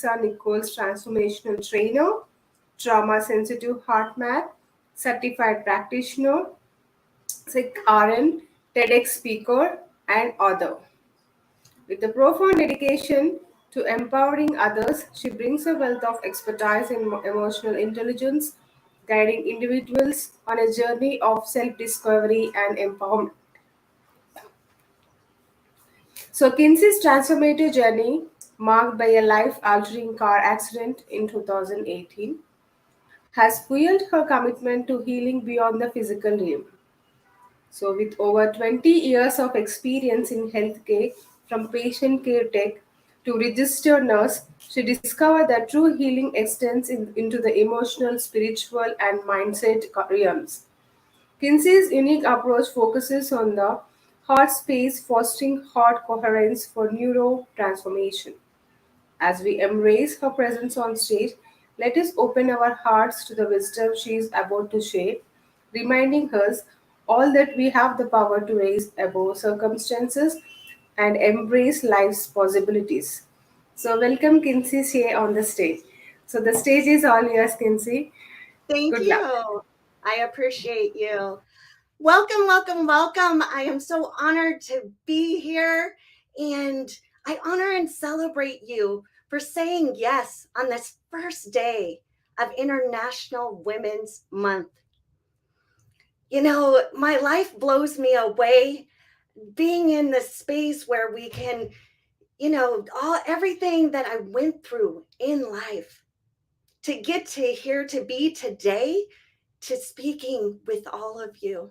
Nichols, transformational trainer, trauma sensitive heart math, certified practitioner, Sikh RN, TEDx speaker, and author. With a profound dedication to empowering others, she brings a wealth of expertise in emotional intelligence, guiding individuals on a journey of self discovery and empowerment. So, Kinsey's transformative journey, marked by a life altering car accident in 2018, has fueled her commitment to healing beyond the physical realm. So, with over 20 years of experience in healthcare, from patient care tech to registered nurse, she discovered that true healing extends into the emotional, spiritual, and mindset realms. Kinsey's unique approach focuses on the heart space, fostering heart coherence for neurotransformation. As we embrace her presence on stage, let us open our hearts to the wisdom she is about to share, reminding us all that we have the power to raise above circumstances and embrace life's possibilities. So, welcome Kinsey Shea on the stage. So, the stage is all yours, Kinsey. Thank Good luck. you. I appreciate you. Welcome, welcome, welcome. I am so honored to be here, and I honor and celebrate you for saying yes on this first day of International Women's Month. You know, my life blows me away being in this space where we can, everything that I went through in life to get to here to be today to speaking with all of you.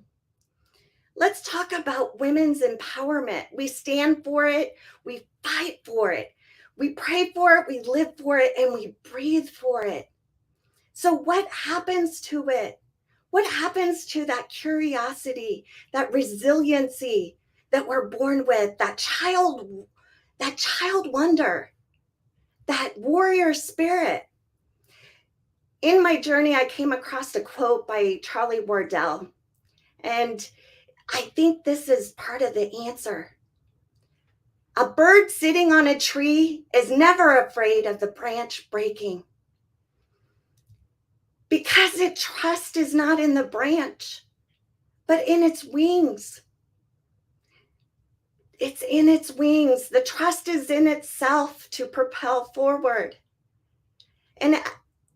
Let's talk about women's empowerment. We stand for it, we fight for it, we pray for it, we live for it, and we breathe for it. So, what happens to it? What happens to that curiosity, that resiliency that we're born with, that child wonder, that warrior spirit? In my journey, I came across a quote by Charlie Wardell, and I think this is part of the answer. A bird sitting on a tree is never afraid of the branch breaking because its trust is not in the branch, but in its wings. It's in its wings. The trust is in itself to propel forward. And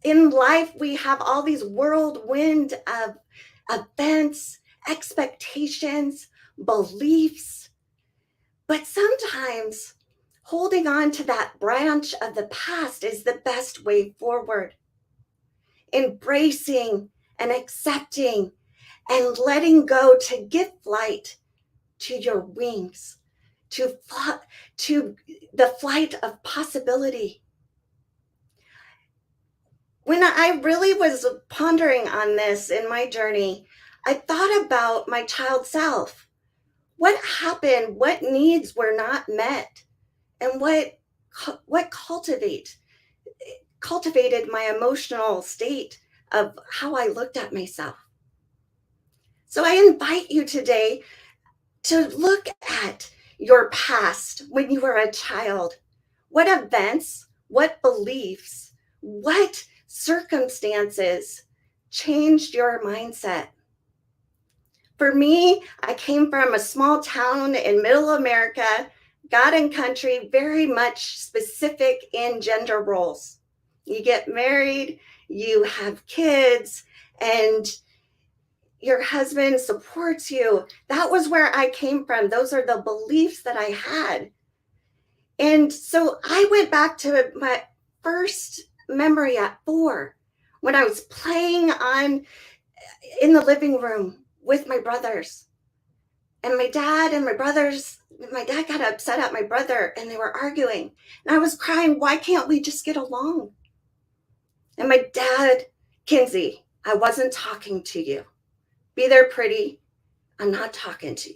in life, we have all these whirlwind of events, expectations, beliefs. But sometimes holding on to that branch of the past is the best way forward. Embracing and accepting and letting go to give flight to your wings, to the flight of possibility. When I really was pondering on this in my journey, I thought about my child self. What happened? What needs were not met? And what cultivated my emotional state of how I looked at myself. So I invite you today to look at your past when you were a child. What events, what beliefs, what circumstances changed your mindset? For me, I came from a small town in middle America, God and country, very much specific in gender roles. You get married, you have kids, and your husband supports you. That was where I came from. Those are the beliefs that I had. And so I went back to my first memory at 4 when I was playing in the living room with my brothers. And my dad got upset at my brother and they were arguing. And I was crying, why can't we just get along? And my dad, Kinsey, I wasn't talking to you. Be there, pretty. I'm not talking to you.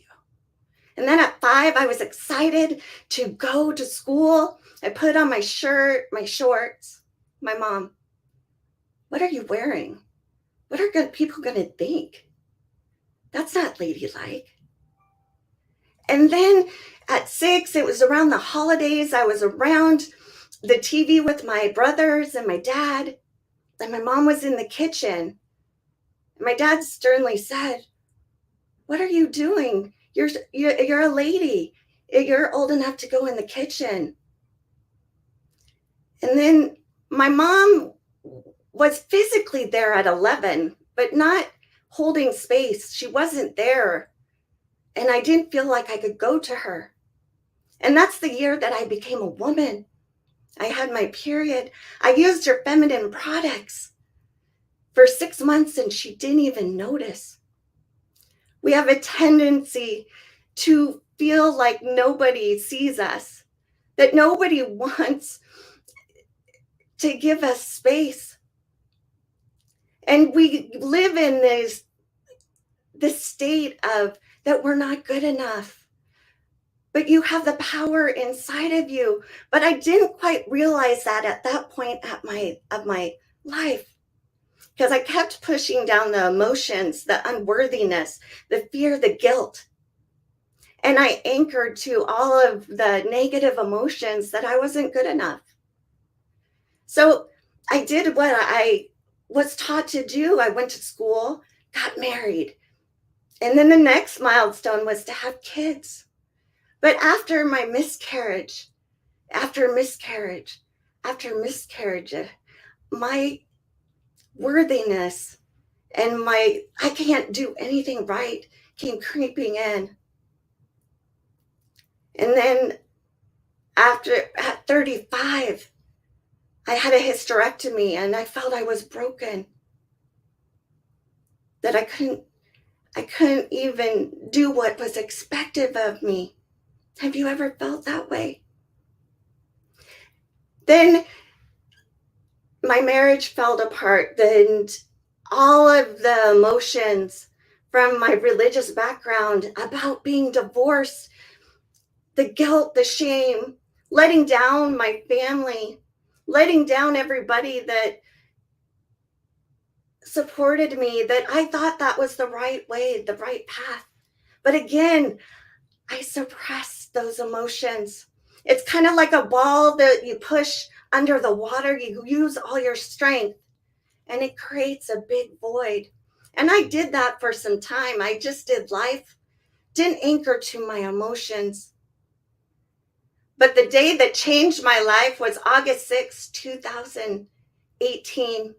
And then at 5, I was excited to go to school. I put on my shirt, my shorts. My mom, what are you wearing? What are people going to think? That's not ladylike. And then at 6, it was around the holidays. I was around the TV with my brothers and my dad, and my mom was in the kitchen. And my dad sternly said, "What are you doing? You're a lady. You're old enough to go in the kitchen." And then my mom was physically there at 11, but not holding space. She wasn't there. And I didn't feel like I could go to her. And that's the year that I became a woman. I had my period. I used her feminine products for 6 months and she didn't even notice. We have a tendency to feel like nobody sees us, that nobody wants to give us space. And we live in this state of that we're not good enough. But you have the power inside of you. But I didn't quite realize that at that point of my life, because I kept pushing down the emotions, the unworthiness, the fear, the guilt. And I anchored to all of the negative emotions that I wasn't good enough. So I did what I was taught to do. I went to school, got married. And then the next milestone was to have kids. But after my miscarriage, after miscarriage, my worthiness and my I can't do anything right came creeping in. And then at 35, I had a hysterectomy and I felt I was broken. That I couldn't even do what was expected of me. Have you ever felt that way? Then my marriage fell apart. Then all of the emotions from my religious background about being divorced, the guilt, the shame, letting down my family, letting down everybody that supported me, that I thought that was the right way, the right path. But again, I suppressed those emotions. It's kind of like a ball that you push under the water. You use all your strength and it creates a big void. And I did that for some time. I just did life, didn't anchor to my emotions. But the day that changed my life was August 6, 2018.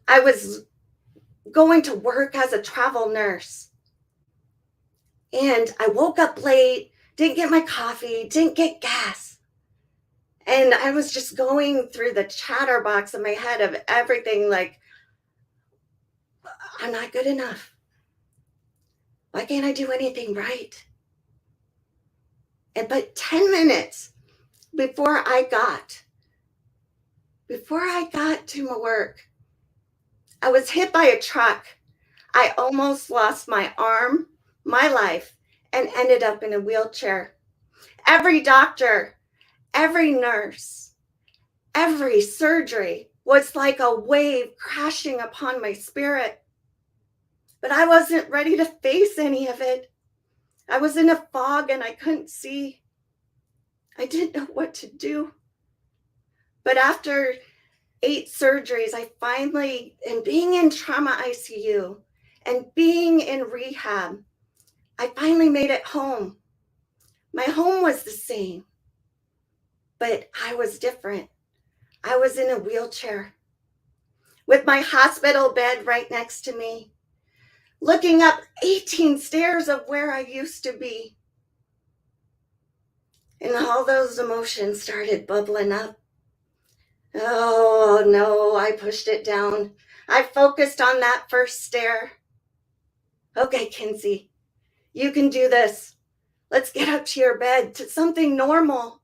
I was going to work as a travel nurse. And I woke up late, didn't get my coffee, didn't get gas. And I was just going through the chatterbox in my head of everything like, I'm not good enough. Why can't I do anything right? But 10 minutes before I got to my work, I was hit by a truck. I almost lost my arm, my life, and ended up in a wheelchair. Every doctor, every nurse, every surgery was like a wave crashing upon my spirit. But I wasn't ready to face any of it. I was in a fog and I couldn't see. I didn't know what to do. But after 8 surgeries, I finally, and being in trauma ICU and being in rehab, I finally made it home. My home was the same, but I was different. I was in a wheelchair with my hospital bed right next to me, looking up 18 stairs of where I used to be. And all those emotions started bubbling up. Oh no, I pushed it down. I focused on that first stair. Okay, Kinsey, you can do this. Let's get up to your bed, to something normal.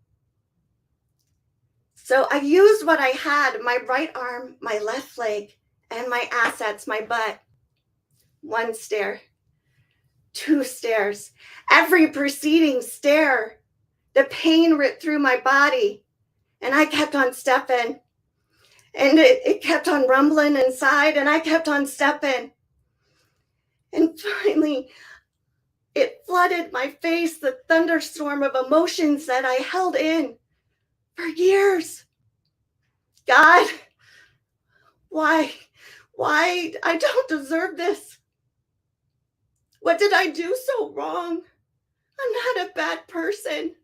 So I used what I had, my right arm, my left leg, and my assets, my butt. 1 stair, 2 stairs. Every preceding stair, the pain ripped through my body. And I kept on stepping. And it kept on rumbling inside, and I kept on stepping. And finally, it flooded my face, the thunderstorm of emotions that I held in for years. God, why? I don't deserve this. What did I do so wrong? I'm not a bad person.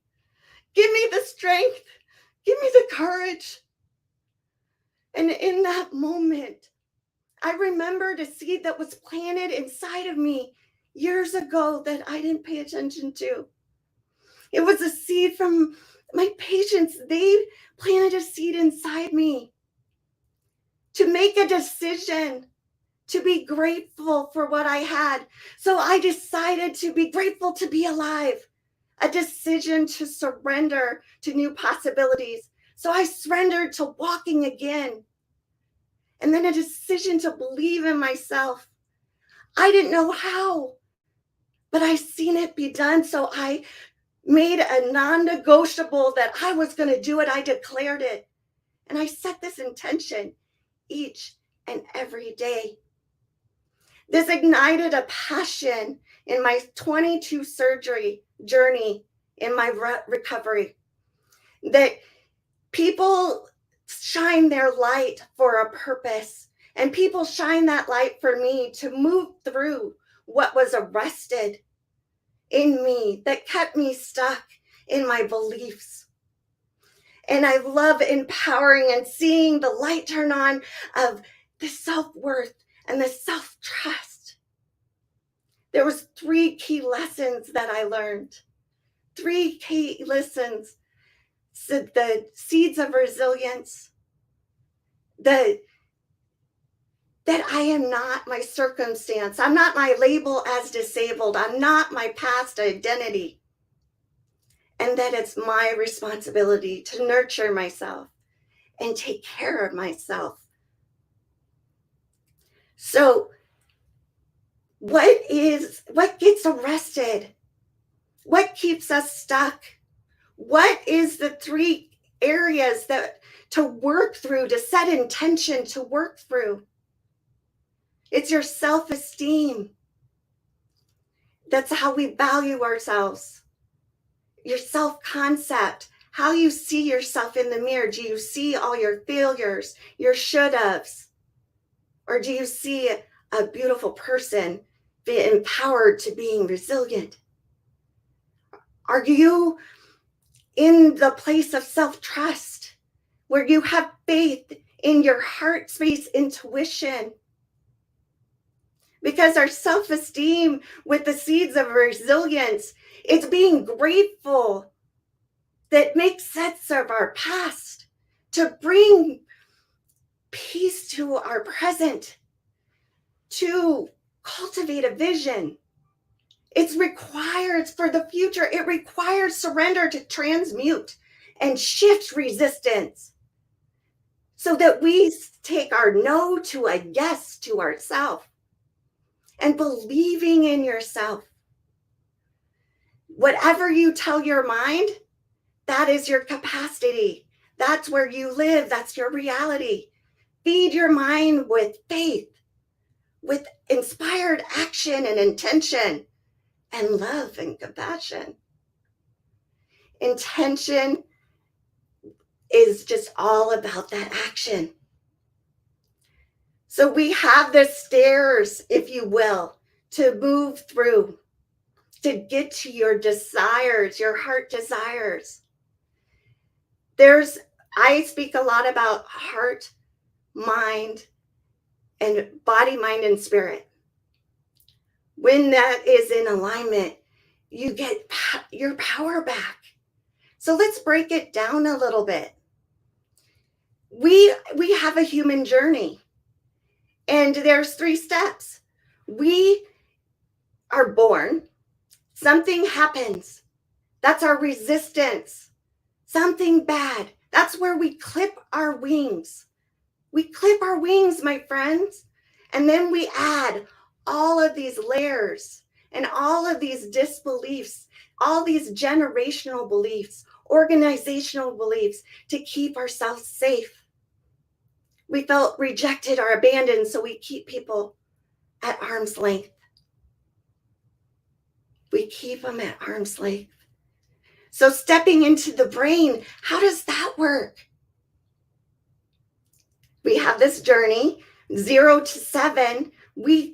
Give me the strength. Give me the courage. And in that moment, I remembered a seed that was planted inside of me years ago that I didn't pay attention to. It was a seed from my patients. They planted a seed inside me to make a decision to be grateful for what I had. So I decided to be grateful to be alive, a decision to surrender to new possibilities. So I surrendered to walking again. And then a decision to believe in myself. I didn't know how, but I seen it be done. So I made a non-negotiable that I was going to do it. I declared it. And I set this intention each and every day. This ignited a passion in my 22 surgery journey in my recovery, that people shine their light for a purpose, and people shine that light for me to move through what was arrested in me that kept me stuck in my beliefs. And I love empowering and seeing the light turn on of the self-worth and the self-trust. There was 3 key lessons that I learned. 3 key lessons. So the seeds of resilience, that I am not my circumstance. I'm not my label as disabled. I'm not my past identity. And that it's my responsibility to nurture myself and take care of myself. So what gets arrested? What keeps us stuck? What is the 3 areas that to work through, to set intention to work through? It's your self-esteem. That's how we value ourselves. Your self-concept, how you see yourself in the mirror. Do you see all your failures, your should-haves? Or do you see a beautiful person being empowered to being resilient? Are you in the place of self-trust where you have faith in your heart space intuition? Because our self-esteem with the seeds of resilience, it's being grateful that makes sense of our past to bring peace to our present, to cultivate a vision. It's required for the future. It requires surrender to transmute and shift resistance so that we take our no to a yes to ourselves. And believing in yourself. Whatever you tell your mind, that is your capacity. That's where you live. That's your reality. Feed your mind with faith, with inspired action and intention, and love and compassion. Intention is just all about that action. So we have the stairs, if you will, to move through, to get to your desires, your heart desires. I speak a lot about heart, mind, and body, mind, and spirit. When that is in alignment, you get your power back. So let's break it down a little bit. We have a human journey, and there's 3 steps. We are born. Something happens. That's our resistance. Something bad. That's where we clip our wings. We clip our wings, my friends. And then we add all of these layers and all of these disbeliefs, all these generational beliefs, organizational beliefs to keep ourselves safe. We felt rejected or abandoned, so we keep people at arm's length. We keep them at arm's length. So stepping into the brain, how does that work? We have this journey, 0 to 7. We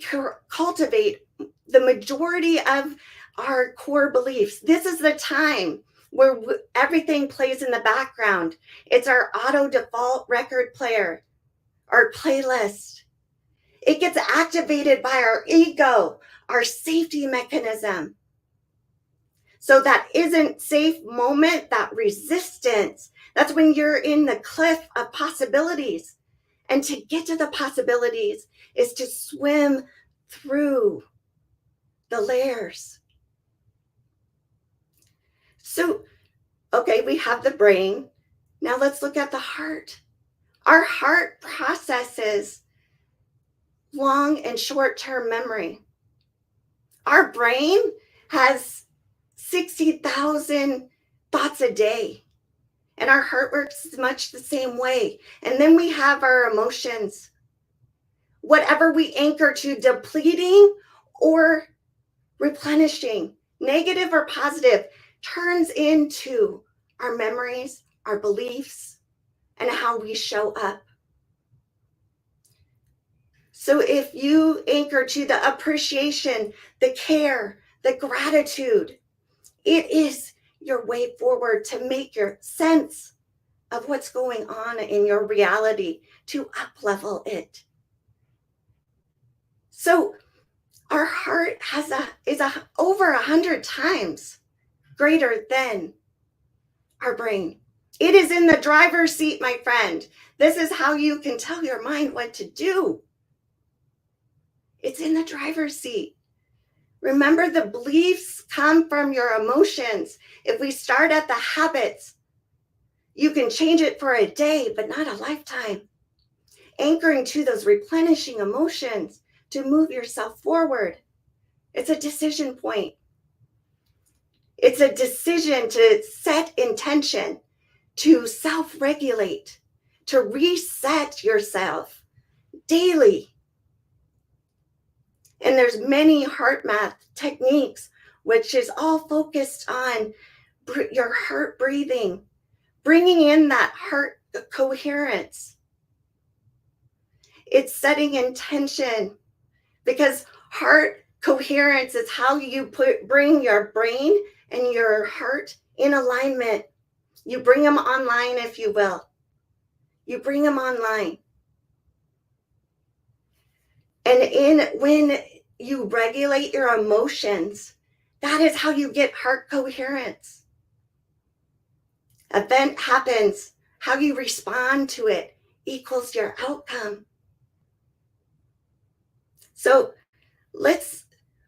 cultivate the majority of our core beliefs. This is the time where everything plays in the background. It's our auto default record player, our playlist. It gets activated by our ego, our safety mechanism. So that isn't safe moment, that resistance, that's when you're in the cliff of possibilities. And to get to the possibilities is to swim through the layers. So, okay, we have the brain. Now let's look at the heart. Our heart processes long and short-term memory. Our brain has 60,000 thoughts a day, and our heart works much the same way. And then we have our emotions. Whatever we anchor to, depleting or replenishing, negative or positive, turns into our memories, our beliefs, and how we show up. So if you anchor to the appreciation, the care, the gratitude, it is your way forward to make your sense of what's going on in your reality, to up-level it. So our heart is over 100 times greater than our brain. It is in the driver's seat, my friend. This is how you can tell your mind what to do. It's in the driver's seat. Remember, the beliefs come from your emotions. If we start at the habits, you can change it for a day, but not a lifetime. Anchoring to those replenishing emotions to move yourself forward. It's a decision point. It's a decision to set intention, to self-regulate, to reset yourself daily. And there's many heart math techniques, which is all focused on your heart breathing, bringing in that heart coherence. It's setting intention, because heart coherence is how you bring your brain and your heart in alignment. You bring them online, if you will. You bring them online. And when you regulate your emotions, that is how you get heart coherence. Event happens, how you respond to it equals your outcome. So let's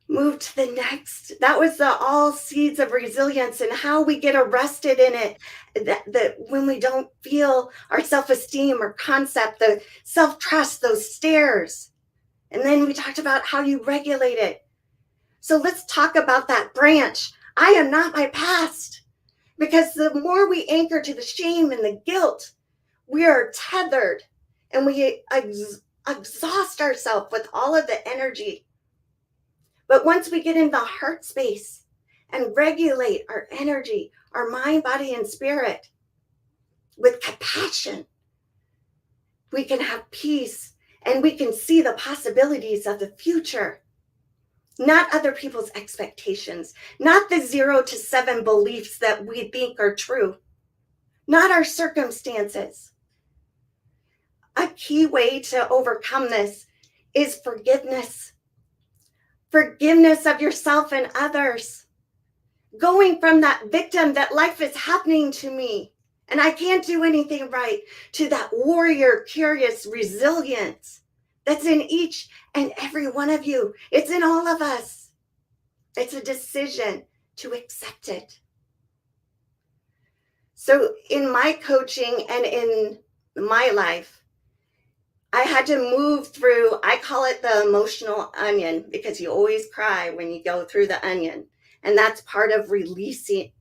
move to the next. That was the all seeds of resilience and how we get arrested in it. That when we don't feel our self-esteem or concept, the self-trust, those stairs. And then we talked about how you regulate it. So let's talk about that branch. I am not my past. Because the more we anchor to the shame and the guilt, we are tethered and we exhaust ourselves with all of the energy. But once we get in the heart space and regulate our energy, our mind, body, and spirit with compassion, we can have peace and we can see the possibilities of the future. Not other people's expectations, not the 0 to 7 beliefs that we think are true, not our circumstances. A key way to overcome this is forgiveness. Forgiveness of yourself and others. Going from that victim that life is happening to me and I can't do anything right, to that warrior, curious resilience that's in each and every one of you. It's in all of us. It's a decision to accept it. So in my coaching and in my life, I had to move through, I call it the emotional onion, because you always cry when you go through the onion. And that's part of releasing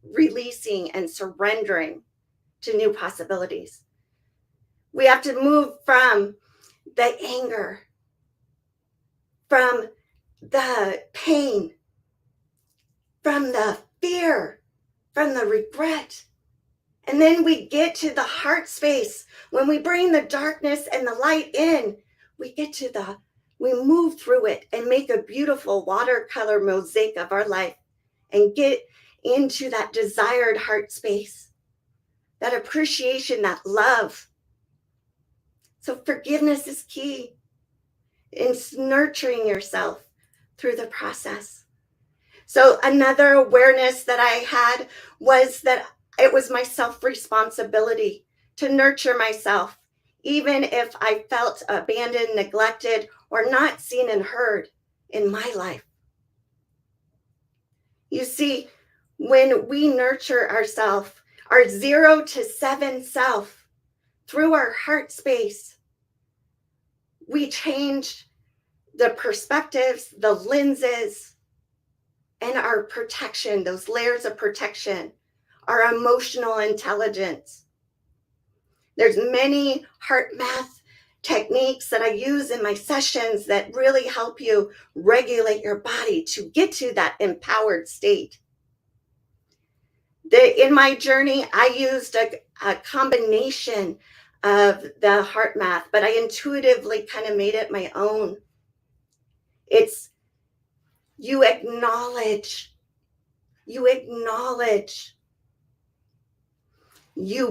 and surrendering to new possibilities. We have to move from the anger, from the pain, from the fear, from the regret. And then we get to the heart space. When we bring the darkness and the light in, we move through it and make a beautiful watercolor mosaic of our life and get into that desired heart space, that appreciation, that love. So forgiveness is key in nurturing yourself through the process. So another awareness that I had was that it was my self-responsibility to nurture myself, even if I felt abandoned, neglected, or not seen and heard in my life. You see, when we nurture ourselves, our 0 to 7 self, through our heart space, we change the perspectives, the lenses, and our protection, those layers of protection, our emotional intelligence. There's many heart math techniques that I use in my sessions that really help you regulate your body to get to that empowered state. In my journey, I used a combination of the heart math, but I intuitively kind of made it my own. It's you acknowledge, you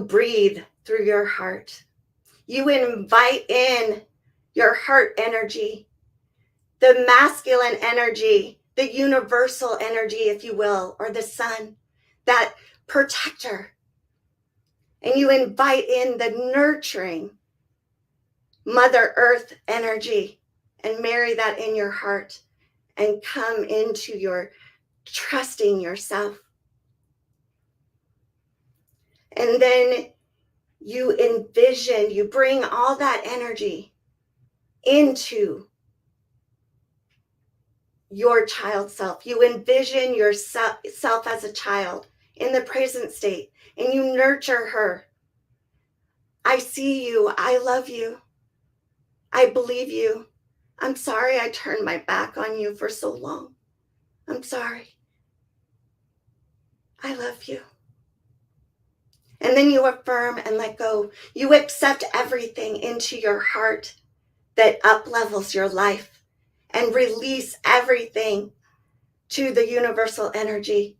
breathe through your heart. You invite in your heart energy, the masculine energy, the universal energy, if you will, or the sun, that protector. And you invite in the nurturing Mother Earth energy and marry that in your heart and come into your trusting yourself. And then you envision, you bring all that energy into your child self. You envision yourself as a child in the present state, and you nurture her. I see you. I love you. I believe you. I'm sorry I turned my back on you for so long. I'm sorry. I love you. And then you affirm and let go. You accept everything into your heart that up-levels your life and release everything to the universal energy.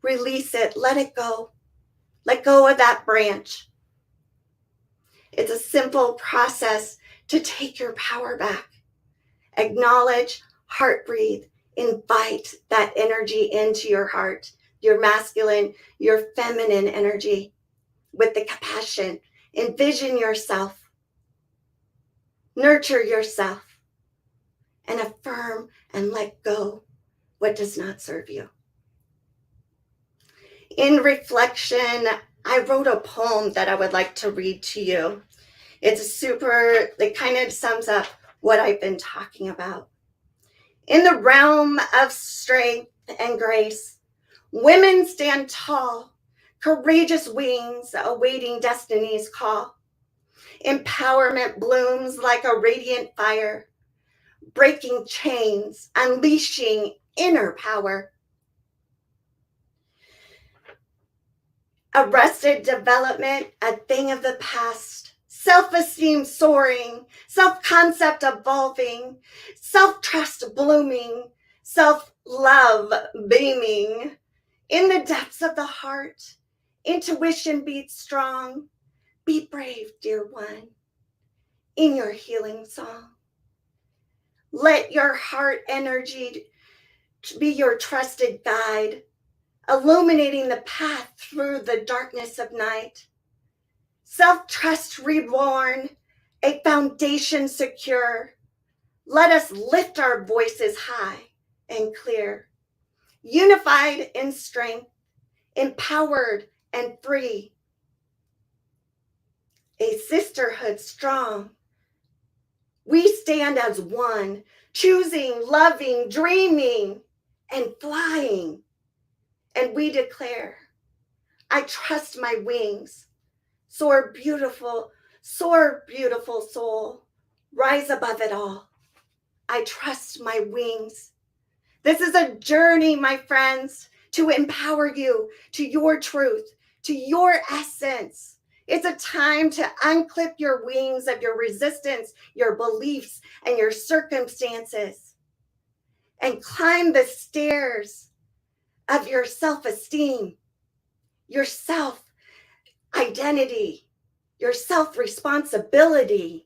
Release it. Let it go. Let go of that branch. It's a simple process to take your power back. Acknowledge, heart breathe, invite that energy into your heart, your masculine, your feminine energy with the compassion. Envision yourself, nurture yourself, and affirm and let go what does not serve you. In reflection, I wrote a poem that I would like to read to you. It kind of sums up what I've been talking about. In the realm of strength and grace, women stand tall, courageous wings awaiting destiny's call. Empowerment blooms like a radiant fire, breaking chains, unleashing inner power. Arrested development, a thing of the past. Self-esteem soaring, self-concept evolving, self-trust blooming, self-love beaming. In the depths of the heart, intuition beats strong. Be brave, dear one, in your healing song. Let your heart energy be your trusted guide, illuminating the path through the darkness of night. Self-trust reborn, a foundation secure. Let us lift our voices high and clear. Unified in strength, empowered and free. A sisterhood strong. We stand as one, choosing, loving, dreaming, and flying. And we declare, I trust my wings. Soar, beautiful soul. Rise above it all. I trust my wings. This is a journey, my friends, to empower you to your truth, to your essence. It's a time to unclip your wings of your resistance, your beliefs, and your circumstances, and climb the stairs of your self-esteem, your self-identity, your self-responsibility.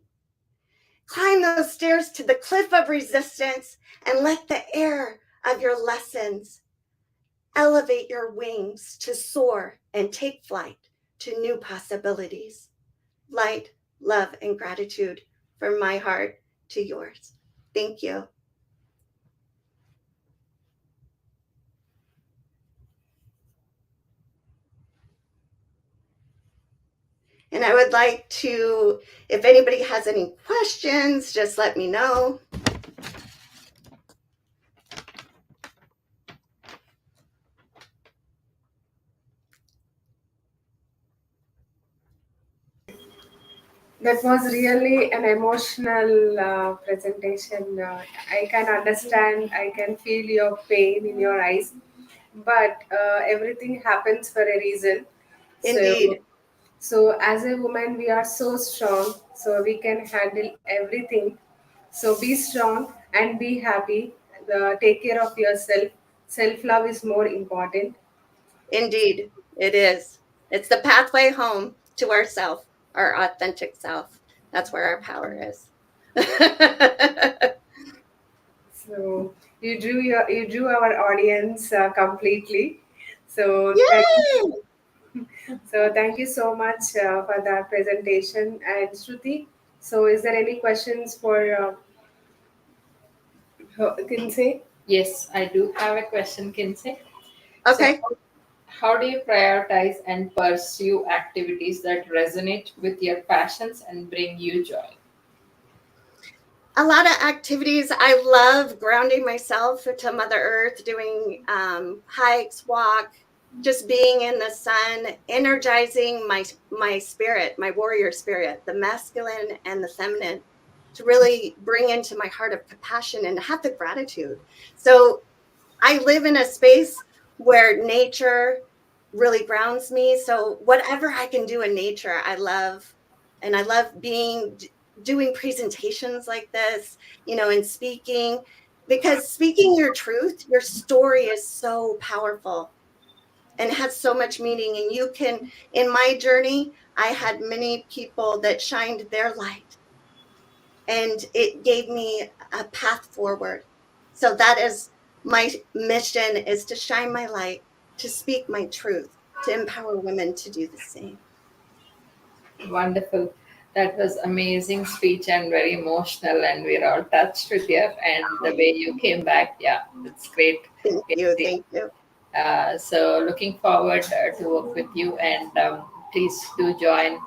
Climb those stairs to the cliff of resistance and let the air of your lessons elevate your wings to soar and take flight to new possibilities. Light, love, and gratitude from my heart to yours. Thank you. And I would like to, if anybody has any questions, just let me know. That was really an emotional presentation. I can understand, I can feel your pain in your eyes, but everything happens for a reason. So, Indeed. so as a woman, we are so strong, so we can handle everything. So be strong and be happy. Take care of yourself. Self love is more important. Indeed, it is. It's the pathway home to ourself, our authentic self. That's where our power is. So you drew our audience completely. So thank Yay! thank you so much for that presentation. And Shruti, so is there any questions for Kinsey? Yes, I do have a question, Kinsey. So, Okay. how do you prioritize and pursue activities that resonate with your passions and bring you joy? A lot of activities. I love grounding myself to Mother Earth, doing hikes, walk, just being in the sun, energizing my spirit, my warrior spirit, the masculine and the feminine, to really bring into my heart of compassion and have the gratitude. So I live in a space where nature really grounds me. So whatever I can do in nature, I love. And I love doing presentations like this, and speaking, because speaking your truth, your story is so powerful and has so much meaning. And in my journey, I had many people that shined their light, and it gave me a path forward. So that is my mission, is to shine my light, to speak my truth, to empower women to do the same. Wonderful. That was amazing speech and very emotional, and we're all touched with you. And the way you came back, yeah, it's great. Thank you. Kinsey. Thank you. So looking forward to work with you, and please do join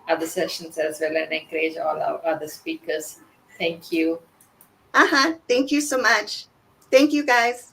other sessions as well and encourage all our other speakers. Thank you. Thank you so much. Thank you, guys.